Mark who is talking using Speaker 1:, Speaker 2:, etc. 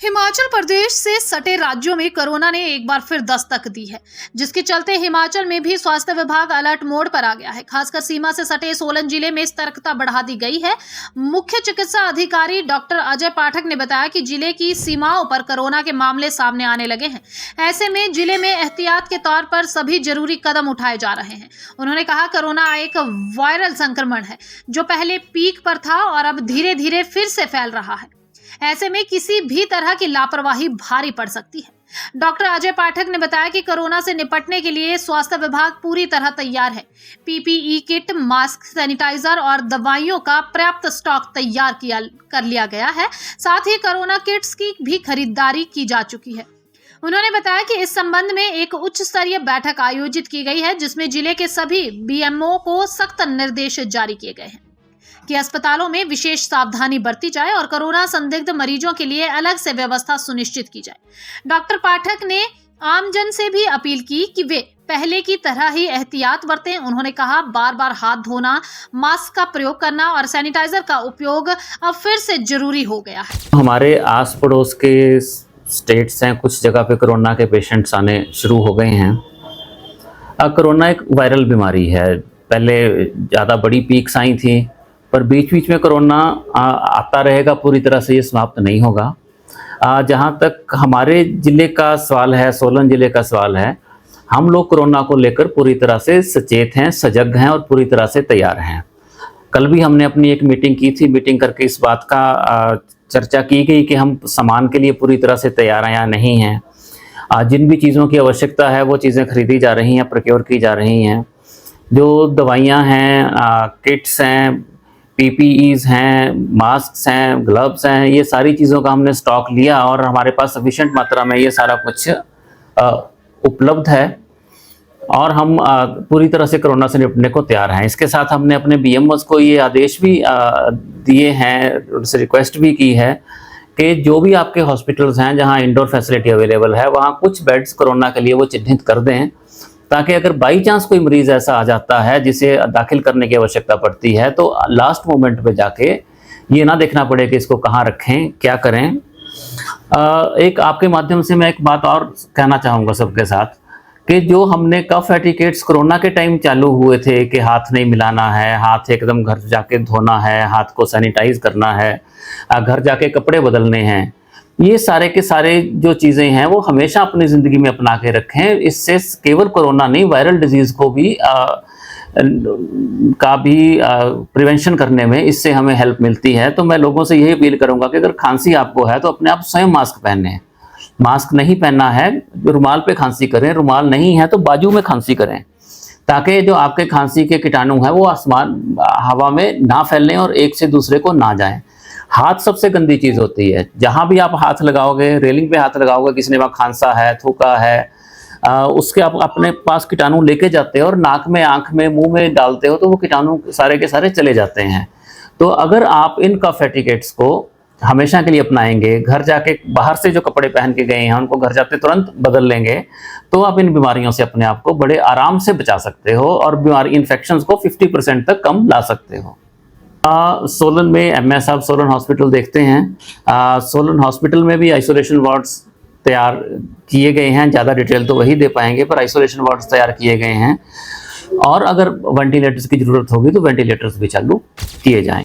Speaker 1: हिमाचल प्रदेश से सटे राज्यों में कोरोना ने एक बार फिर दस्तक दी है, जिसके चलते हिमाचल में भी स्वास्थ्य विभाग अलर्ट मोड पर आ गया है। खासकर सीमा से सटे सोलन जिले में सतर्कता बढ़ा दी गई है। मुख्य चिकित्सा अधिकारी डॉक्टर अजय पाठक ने बताया कि जिले की सीमाओं पर कोरोना के मामले सामने आने लगे हैं। ऐसे में जिले में एहतियात के तौर पर सभी जरूरी कदम उठाए जा रहे हैं। उन्होंने कहा, कोरोना एक वायरल संक्रमण है जो पहले पीक पर था और अब धीरे धीरे फिर से फैल रहा है। ऐसे में किसी भी तरह की लापरवाही भारी पड़ सकती है। डॉक्टर अजय पाठक ने बताया कि कोरोना से निपटने के लिए स्वास्थ्य विभाग पूरी तरह तैयार है। पीपीई किट, मास्क, सैनिटाइजर और दवाइयों का पर्याप्त स्टॉक तैयार कर लिया गया है। साथ ही कोरोना किट्स की भी खरीदारी की जा चुकी है। उन्होंने बताया कि इस संबंध में एक उच्च स्तरीय बैठक आयोजित की गई है, जिसमें जिले के सभी बीएमओ को सख्त निर्देश जारी किए गए हैं कि अस्पतालों में विशेष सावधानी बरती जाए और कोरोना संदिग्ध मरीजों के लिए अलग से व्यवस्था सुनिश्चित की जाए। डॉक्टर पाठक ने आमजन से भी अपील की कि वे पहले की तरह ही एहतियात बरतें। उन्होंने कहा, बार बार हाथ धोना, मास्क का प्रयोग करना और सैनिटाइजर का उपयोग अब फिर से जरूरी हो गया है।
Speaker 2: हमारे आस पड़ोस के स्टेट्स हैं, कुछ जगह पे कोरोना के पेशेंट्स आने शुरू हो गए हैं। कोरोना एक वायरल बीमारी है। पहले ज़्यादा बड़ी पीक्स आई थी, पर बीच बीच में कोरोना आता रहेगा, पूरी तरह से ये समाप्त नहीं होगा। जहाँ तक हमारे ज़िले का सवाल है, सोलन ज़िले का सवाल है, हम लोग कोरोना को लेकर पूरी तरह से सचेत हैं, सजग हैं और पूरी तरह से तैयार हैं। कल भी हमने अपनी एक मीटिंग की थी। मीटिंग करके इस बात का चर्चा की गई कि हम सामान के लिए पूरी तरह से तैयार हैं या नहीं हैं। जिन भी चीज़ों की आवश्यकता है वो चीज़ें खरीदी जा रही हैं, प्रोक्योर की जा रही हैं। जो दवाइयाँ हैं, किट्स हैं, पीपीईज हैं, मास्क हैं, ग्लव्स हैं, ये सारी चीज़ों का हमने स्टॉक लिया और हमारे पास सफिशिएंट मात्रा में ये सारा कुछ उपलब्ध है और हम पूरी तरह से कोरोना से निपटने को तैयार हैं। इसके साथ हमने अपने बीएमओस को ये आदेश भी दिए हैं, उनसे रिक्वेस्ट भी की है कि जो भी आपके हॉस्पिटल्स हैं जहां इंडोर फैसिलिटी अवेलेबल है, वहां कुछ बेड्स कोरोना के लिए वो चिन्हित कर दें, ताकि अगर बाई चांस कोई मरीज़ ऐसा आ जाता है जिसे दाखिल करने की आवश्यकता पड़ती है, तो लास्ट मोमेंट पे जाके ये ना देखना पड़े कि इसको कहाँ रखें, क्या करें। एक आपके माध्यम से मैं एक बात और कहना चाहूँगा सबके साथ कि जो हमने कफ एटिकेट्स कोरोना के टाइम चालू हुए थे कि हाथ नहीं मिलाना है, हाथ एकदम घर जाके धोना है, हाथ को सैनिटाइज करना है, घर जाके कपड़े बदलने हैं, ये सारे के सारे जो चीज़ें हैं वो हमेशा अपनी ज़िंदगी में अपना के रखें। इससे केवल कोरोना नहीं, वायरल डिजीज़ को भी प्रिवेंशन करने में इससे हमें हेल्प मिलती है। तो मैं लोगों से यही अपील करूंगा कि अगर खांसी आपको है तो अपने आप स्वयं मास्क पहनें। मास्क नहीं पहनना है, रुमाल पे खांसी करें, रुमाल नहीं है तो बाजू में खांसी करें, ताकि जो आपके खांसी के कीटाणु हैं वो आसमान हवा में ना फैलें और एक से दूसरे को ना जाएं। हाथ सबसे गंदी चीज़ होती है। जहाँ भी आप हाथ लगाओगे, रेलिंग पे हाथ लगाओगे, किसी ने वहाँ खांसा है, थूका है, उसके आप अपने पास कीटाणु लेके जाते हो और नाक में, आंख में, मुंह में डालते हो तो वो कीटाणु सारे के सारे चले जाते हैं। तो अगर आप इन कफ एटिकेट्स को हमेशा के लिए अपनाएंगे, घर जाके बाहर से जो कपड़े पहन के गए हैं उनको घर जाते तुरंत बदल लेंगे, तो आप इन बीमारियों से अपने आप को बड़े आराम से बचा सकते हो और बीमारी इन्फेक्शंस को 50% तक कम ला सकते हो। सोलन में एमएस आप सोलन हॉस्पिटल देखते हैं। सोलन हॉस्पिटल में भी आइसोलेशन वार्ड्स तैयार किए गए हैं। ज़्यादा डिटेल तो वही दे पाएंगे, पर आइसोलेशन वार्ड्स तैयार किए गए हैं और अगर वेंटिलेटर्स की ज़रूरत होगी तो वेंटिलेटर्स भी चालू किए जाएं।